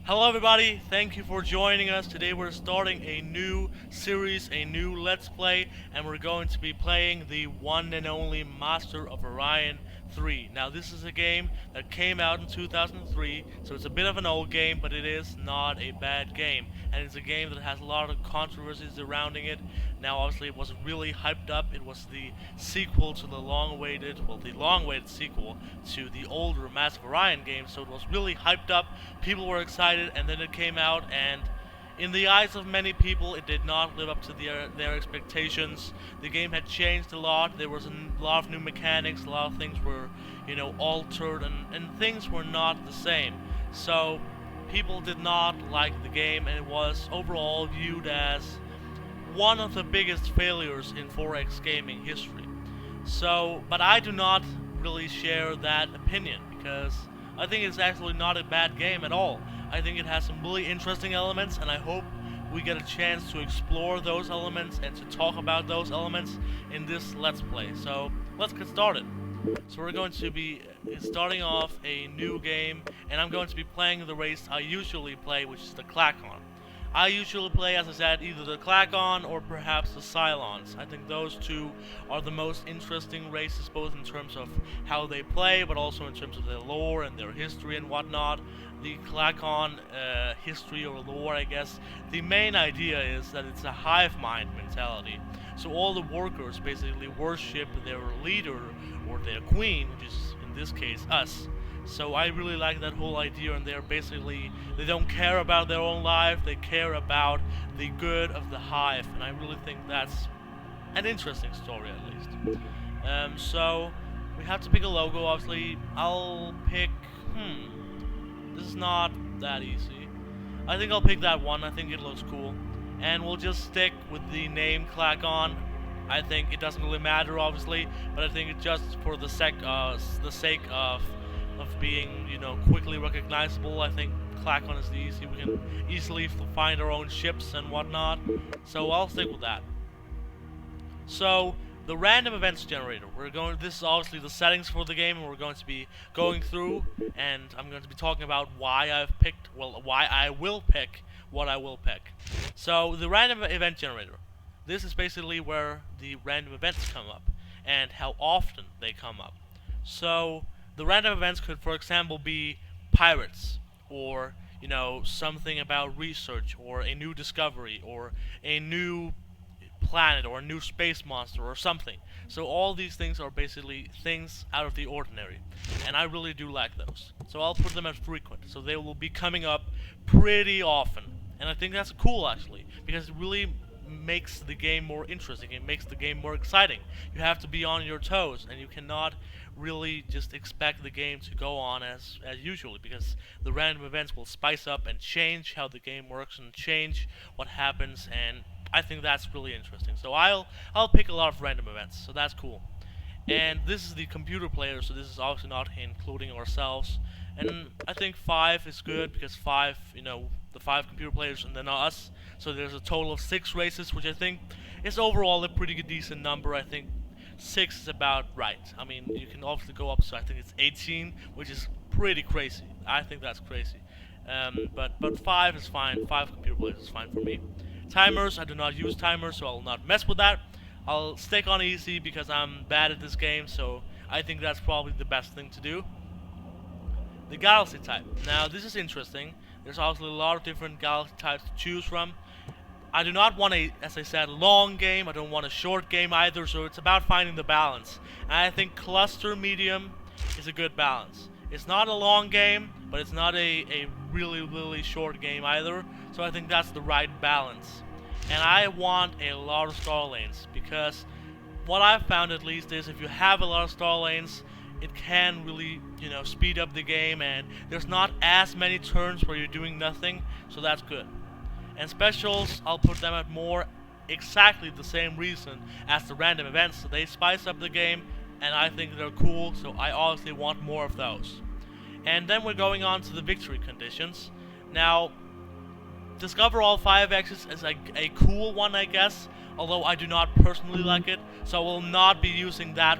Hello everybody, thank you for joining us. Today we're starting a new series, a new Let's Play, and we're going to be playing the one and only Master of Orion 3. Now this is a game that came out in 2003, so it's a bit of an old game, but it is not a bad game. And it's a game that has a lot of controversies surrounding it. Now obviously it was really hyped up. It was the sequel to the long-awaited sequel to the older Master of Orion game, so it was really hyped up. People were excited, and then it came out, and in the eyes of many people, it did not live up to their expectations. The game had changed a lot. There was a lot of new mechanics. A lot of things were, altered, and things were not the same. So people did not like the game, and it was overall viewed as one of the biggest failures in 4X gaming history. So, but I do not really share that opinion, because I think it's actually not a bad game at all. I think it has some really interesting elements, and I hope we get a chance to explore those elements and to talk about those elements in this Let's Play. So, let's get started. So we're going to be starting off a new game, and I'm going to be playing the race I usually play, which is the Klackon. I usually play, as I said, either the Klackon or perhaps the Cylons. I think those two are the most interesting races, both in terms of how they play, but also in terms of their lore and their history and whatnot. The Klackon history or lore, I guess, the main idea is that it's a hive mind mentality. So all the workers basically worship their leader or their queen, which is in this case us. So I really like that whole idea, and they don't care about their own life, they care about the good of the hive, and I really think that's an interesting story at least. So we have to pick a logo. Obviously I'll pick, this is not that easy. I think I'll pick that one. I think it looks cool, and we'll just stick with the name Klackon. I think it doesn't really matter, obviously, but I think it's just for the sake of being, quickly recognizable. I think Klackon is easy. We can easily find our own ships and whatnot. So I'll stick with that. So the random events generator. This is obviously the settings for the game, and we're going to be going through, and I'm going to be talking about why I will pick what I will pick. So the random event generator. This is basically where the random events come up and how often they come up. So the random events could, for example, be pirates, or, something about research, or a new discovery, or a new planet, or a new space monster, or something. So all these things are basically things out of the ordinary, and I really do like those. So I'll put them as frequent, so they will be coming up pretty often. And I think that's cool, actually, because it really makes the game more interesting. It makes the game more exciting. You have to be on your toes, and you cannot really just expect the game to go on as usually, because the random events will spice up and change how the game works and change what happens, and I think that's really interesting. So I'll pick a lot of random events, so that's cool. And this is the computer player, so this is obviously not including ourselves. And I think 5 is good, because 5, the 5 computer players and then us. So there's a total of 6 races, which I think is overall a pretty decent number. I think 6 is about right. I mean, you can obviously go up, so I think it's 18, which is pretty crazy. I think that's crazy. But 5 is fine. 5 computer players is fine for me. Timers, I do not use timers, so I'll not mess with that. I'll stick on easy because I'm bad at this game, so I think that's probably the best thing to do. The galaxy type. Now this is interesting. There's obviously a lot of different galaxy types to choose from. I do not want a, as I said, long game. I don't want a short game either, so it's about finding the balance. And I think cluster medium is a good balance. It's not a long game, but it's not a really short game either, so I think that's the right balance. And I want a lot of star lanes, because what I've found at least is if you have a lot of star lanes, it can really, speed up the game, and there's not as many turns where you're doing nothing, so that's good. And specials, I'll put them at more exactly the same reason as the random events, so they spice up the game, and I think they're cool, so I obviously want more of those. And then we're going on to the victory conditions. Now, discover all 5 X's is a cool one, I guess, although I do not personally like it, so I will not be using that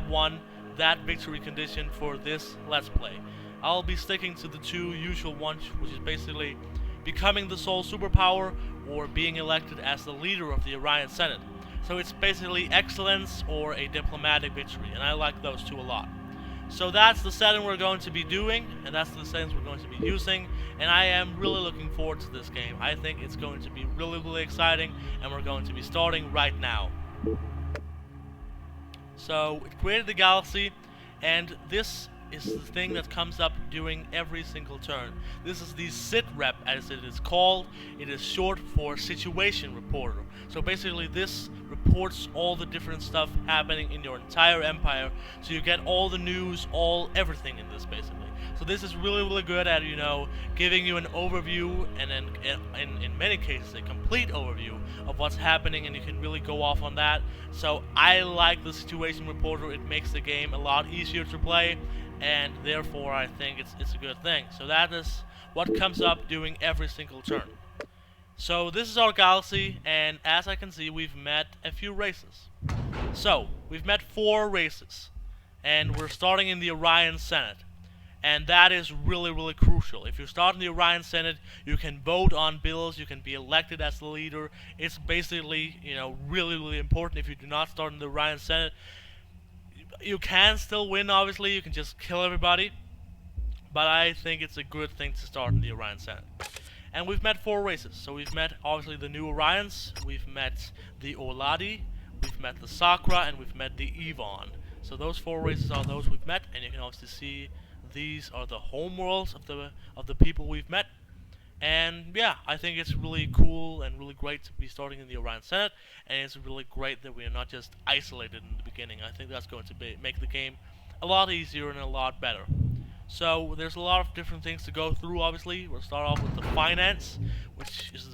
victory condition for this Let's Play. I'll be sticking to the 2 usual ones, which is basically becoming the sole superpower or being elected as the leader of the Orion Senate. So it's basically excellence or a diplomatic victory, and I like those two a lot. So that's the setting we're going to be doing, and that's the settings we're going to be using, and I am really looking forward to this game. I think it's going to be really exciting, and we're going to be starting right now. So it created the galaxy, and this is the thing that comes up during every single turn. This is the SIT rep, as it is called. It is short for Situation Reporter. So basically this reports all the different stuff happening in your entire empire, so you get all the news, everything in this basically. So this is really good at, giving you an overview, and then in many cases a complete overview of what's happening, and you can really go off on that. So I like the Situation Reporter. It makes the game a lot easier to play, and therefore I think it's a good thing. So that is what comes up during every single turn. So this is our galaxy, and as I can see, we've met a few races. So we've met 4 races, and we're starting in the Orion Senate, and that is really crucial. If you start in the Orion Senate, you can vote on bills, you can be elected as the leader. It's basically, really important. If you do not start in the Orion Senate, you can still win, obviously, you can just kill everybody, but I think it's a good thing to start in the Orion Senate. And we've met 4 races. So we've met, obviously, the new Orions, we've met the Oladi, we've met the Sakra, and we've met the Evon. So those 4 races are those we've met, and you can obviously see these are the homeworlds of the people we've met. And yeah, I think it's really cool and really great to be starting in the Orion Senate, and it's really great that we are not just isolated in the beginning. I think that's going to make the game a lot easier and a lot better. So there's a lot of different things to go through. Obviously, we'll start off with the finance, which is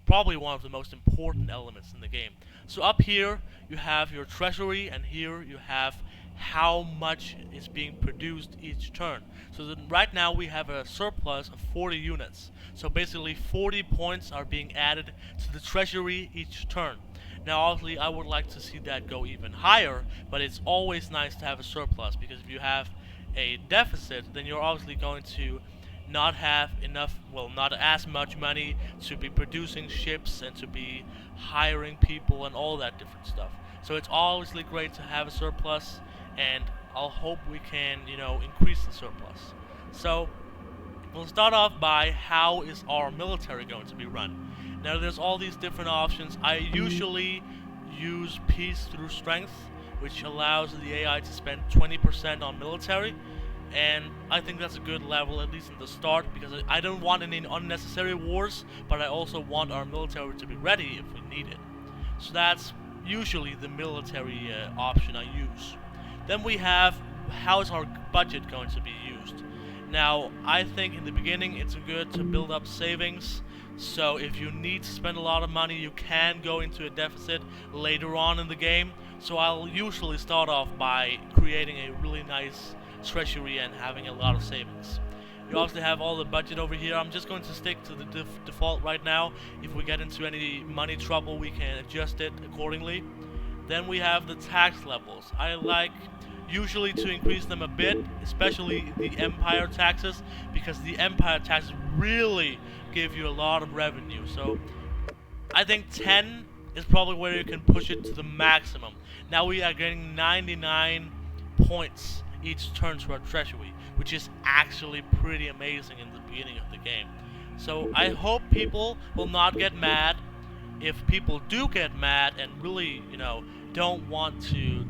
probably one of the most important elements in the game. So up here you have your treasury, and here you have how much is being produced each turn. So right now we have a surplus of 40 units. So basically 40 points are being added to the treasury each turn. Now obviously I would like to see that go even higher, but it's always nice to have a surplus, because if you have a deficit, then you're obviously going to not have enough, not as much money to be producing ships and to be hiring people and all that different stuff. So it's obviously great to have a surplus, and I'll hope we can, increase the surplus. So we'll start off by how is our military going to be run. Now there's all these different options. I usually use peace through strength, which allows the AI to spend 20% on military, and I think that's a good level, at least in the start, because I don't want any unnecessary wars, but I also want our military to be ready if we need it. So that's usually the military option I use. Then we have, how is our budget going to be used? Now, I think in the beginning it's good to build up savings. So if you need to spend a lot of money, you can go into a deficit later on in the game. So I'll usually start off by creating a really nice treasury and having a lot of savings. You obviously have all the budget over here. I'm just going to stick to the default right now. If we get into any money trouble, we can adjust it accordingly. Then we have the tax levels. I like usually to increase them a bit, especially the empire taxes, because the empire taxes really give you a lot of revenue. So I think 10 is probably where you can push it to the maximum. Now we are getting 99 points each turn to our treasury, which is actually pretty amazing in the beginning of the game. So I hope people will not get mad. If people do get mad and really, don't want to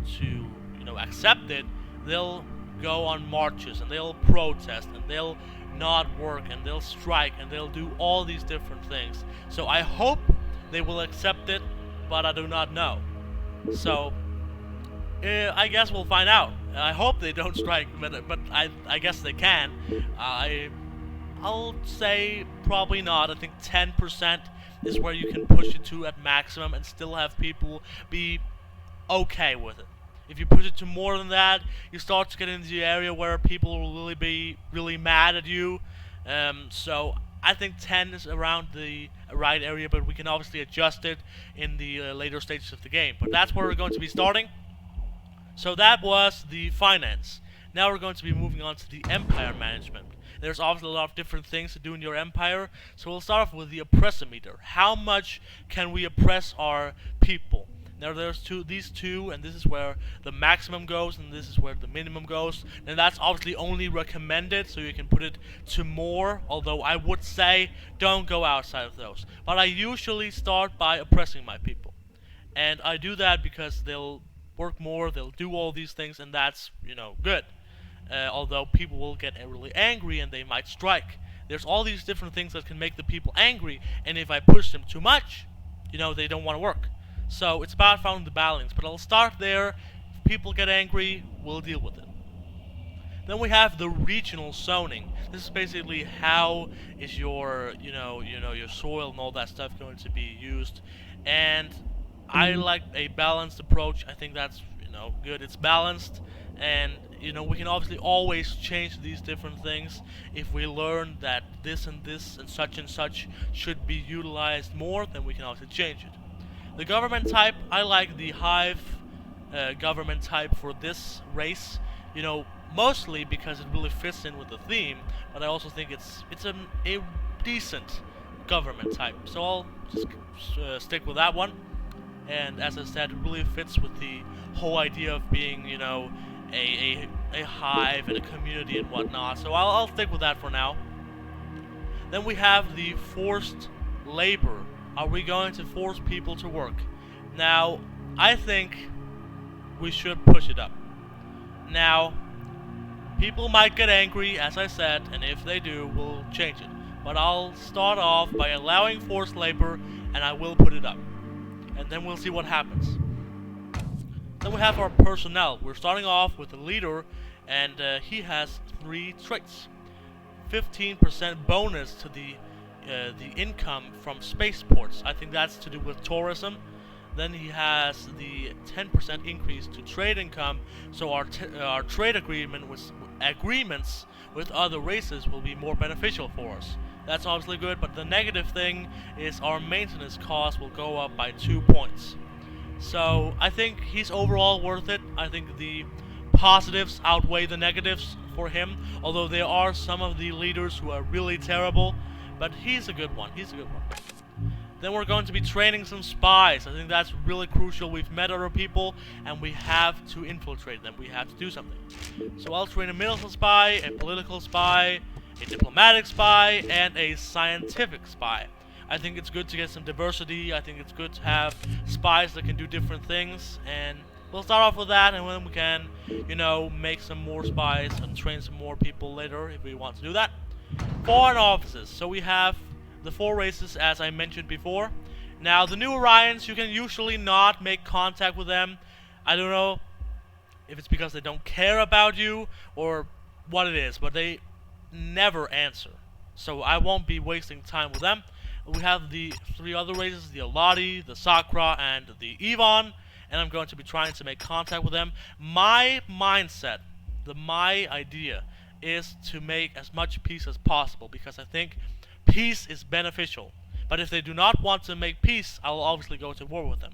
accept it, they'll go on marches and they'll protest and they'll not work and they'll strike and they'll do all these different things. So I hope they will accept it, but I do not know. So I guess we'll find out. I hope they don't strike, but I guess they can. I'll say probably not. I think 10% is where you can push it to at maximum and still have people be okay with it. If you push it to more than that, you start to get into the area where people will really be really mad at you. So I think 10 is around the right area, but we can obviously adjust it in the later stages of the game. But that's where we're going to be starting. So that was the finance. Now we're going to be moving on to the empire management. there's obviously a lot of different things to do in your empire. So we'll start off with the oppressor meter. How much can we oppress our people? Now there's these two, and this is where the maximum goes, and this is where the minimum goes. And that's obviously only recommended, so you can put it to more. Although I would say don't go outside of those. But I usually start by oppressing my people, and I do that because they'll work more, they'll do all these things, and that's good. Although people will get really angry and they might strike. There's all these different things that can make the people angry, and if I push them too much, they don't want to work. So it's about finding the balance, but I'll start there. If people get angry, we'll deal with it. Then we have the regional zoning. This is basically how is your, your soil and all that stuff going to be used. And I like a balanced approach. I think that's, good. It's balanced, and we can obviously always change these different things if we learn that this and such should be utilized more. Then we can also change it. The government type, I like the hive government type for this race. Mostly because it really fits in with the theme, but I also think it's a decent government type. So I'll just stick with that one. And as I said, it really fits with the whole idea of being, a hive and a community and whatnot. So I'll stick with that for now. Then we have the forced labor. Are we going to force people to work? Now, I think we should push it up. Now, people might get angry, as I said, and if they do, we'll change it. But I'll start off by allowing forced labor, and I will put it up. And then we'll see what happens. Then we have our personnel. We're starting off with the leader, and he has 3 traits. 15% bonus to the income from spaceports. I think that's to do with tourism. Then he has the 10% increase to trade income, so our trade agreements with other races will be more beneficial for us. That's obviously good, but the negative thing is our maintenance cost will go up by 2 points. So I think he's overall worth it. I think the positives outweigh the negatives for him, although there are some of the leaders who are really terrible, but he's a good one. Then we're going to be training some spies. I think that's really crucial. We've met other people, and we have to infiltrate them. We have to do something. So I'll train a military spy, a political spy, a diplomatic spy, and a scientific spy. I think it's good to get some diversity. I think it's good to have spies that can do different things, and we'll start off with that, and then we can, make some more spies and train some more people later if we want to do that. Foreign offices. So we have the 4 races, as I mentioned before. Now, the new Orions, you can usually not make contact with them. I don't know if it's because they don't care about you or what it is, but they never answer. So I won't be wasting time with them. We have the 3 other races, the Aladi, the Sakra, and the Yvonne, and I'm going to be trying to make contact with them. My mindset, my idea, is to make as much peace as possible, because I think peace is beneficial. But if they do not want to make peace, I will obviously go to war with them.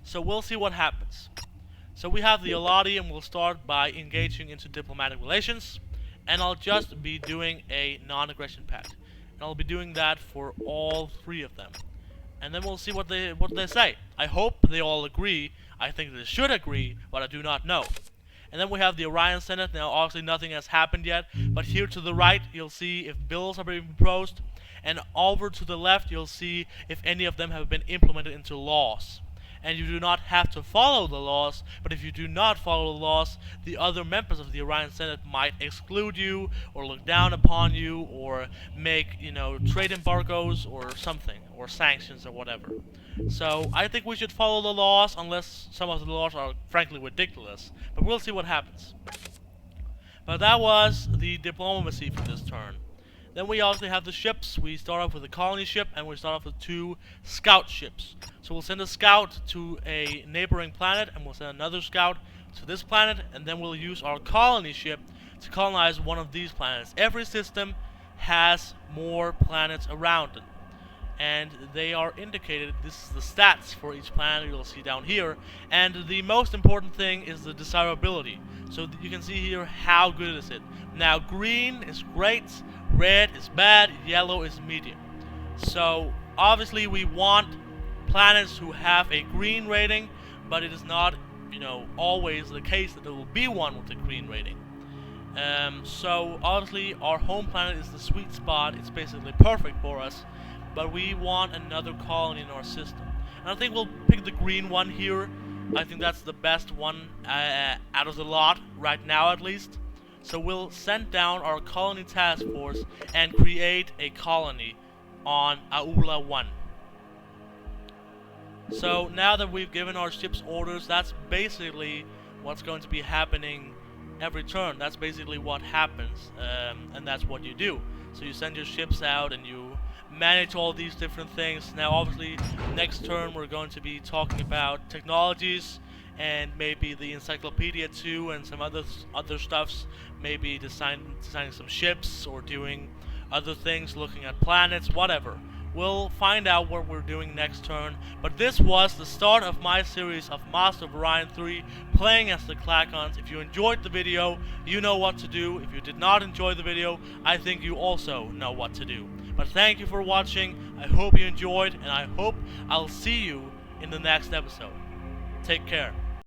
So we'll see what happens. So we have the Aladi, and we'll start by engaging into diplomatic relations. And I'll just be doing a non-aggression pact. And I'll be doing that for all 3 of them. And then we'll see what they say. I hope they all agree. I think they should agree, but I do not know. And then we have the Orion Senate. Now, obviously nothing has happened yet, but here to the right, you'll see if bills have been proposed. And over to the left, you'll see if any of them have been implemented into laws. And you do not have to follow the laws, but if you do not follow the laws, the other members of the Orion Senate might exclude you, or look down upon you, or make, trade embargoes, or something, or sanctions, or whatever. So, I think we should follow the laws, unless some of the laws are frankly ridiculous. But we'll see what happens. But that was the diplomacy for this turn. Then we also have the ships. We start off with a colony ship, and we start off with 2 scout ships. So we'll send a scout to a neighboring planet, and we'll send another scout to this planet, and then we'll use our colony ship to colonize one of these planets. Every system has more planets around it. and they are indicated. This is the stats for each planet you'll see down here, and the most important thing is the desirability. So you can see here how good is it. Now green is great, red is bad, yellow is medium. So obviously we want planets who have a green rating, but it is not, always the case that there will be one with a green rating. So obviously our home planet is the sweet spot. It's basically perfect for us, but we want another colony in our system. And I think we'll pick the green one here. I think that's the best one out of the lot right now, at least. So we'll send down our colony task force and create a colony on Aula 1. So now that we've given our ships orders, that's basically what's going to be happening every turn. That's basically what happens, and that's what you do. So you send your ships out and you manage all these different things. Now obviously next turn we're going to be talking about technologies and maybe the encyclopedia too, and some other stuffs, maybe designing some ships or doing other things, looking at planets, whatever. We'll find out what we're doing next turn, but this was the start of my series of Master of Orion 3, playing as the Klackons. If you enjoyed the video, you know what to do. If you did not enjoy the video, I think you also know what to do. But thank you for watching, I hope you enjoyed, and I hope I'll see you in the next episode. Take care.